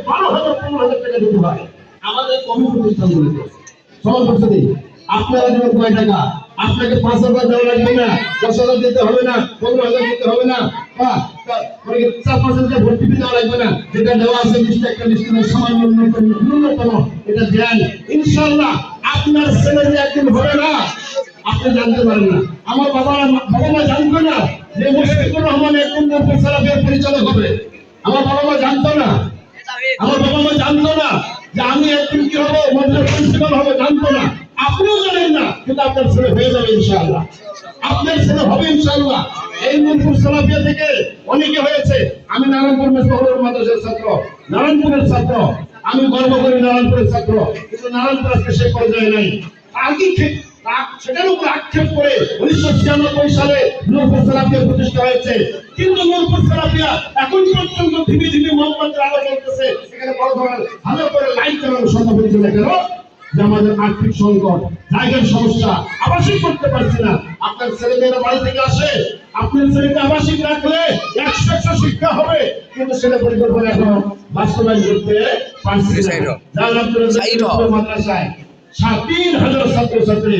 12,000 15,000 টাকা দিতে হয় আমাদের কমি প্রতিষ্ঠানগুলোতে। সভাপতি আপনারা দেবেন কয় টাকা? আপনাকে 5,000 দেওয়া লাগবে না, 10,000 দিতে হবে না, 15,000 দিতে হবে না, বা 4-5,000 ভর্তি দেওয়া লাগবে না। যেটা দেওয়া আছে লিস্টে একটা লিস্টে সামান্য ন্যূনতম এটা দেন। ইনশাআল্লাহ আপনার ছেলে যে একদিন হবে না আপনি জানতে পারেন না। আমার বাবা মা জানতো না যে মুশফিকুর রহমান একদিন নূরপুর সালাফিয়ার পরিচালক হবে। আমার বাবা মা জানতো না, আমার বাবা মা জানতো না যে আমি একদিন কি হবো, মাদ্রাসা প্রিন্সিপাল হবে, জানতো না। আপনিও জানেন না, কিন্তু আপনার ছেলে হয়ে যাবে ইনশাআল্লাহ। আপনার ছেলে হবে ইনশাআল্লাহ। এই নূরপুর সালাফিয়া থেকে অনেকে হয়েছে। আমি নারায়ণপুর মেজবাহুর মাদ্রাসার ছাত্র, নারায়ণপুরের ছাত্র, আমি গর্ব করি নারায়ণপুরের ছাত্র, কিন্তু নারায়ণপুর আজকে সে পর্যায়ে নাই। আগে সেটার উপর আক্ষেপ করে 1996 সালে নূরপুর সালাফিয়া প্রতিষ্ঠা হয়েছে, কিন্তু নূরপুর সালাফিয়া এখন পর্যন্ত ধীরে ধীরে মোহাম্মদের আলো জ্বলতেছে। এখানে বড় ধরনের ভালো করে লাইট চালানো সম্ভব হয়েছে না কেন? যে আমাদের আর্থিক সংকট, জায়গার সমস্যা, আবাসিক করতে পারছি না। আপনার ছেলেমেয়েরা বাড়ি থেকে আসে, আপনার ছেলেকে আবাসিক রাখলে 100 শিক্ষা হবে, কিন্তু সেটা পরিকল্পনা এখন বাস্তবায়ন করতে পারছি না। যার মাদ্রাসায় 3,000 ছাত্রছাত্রী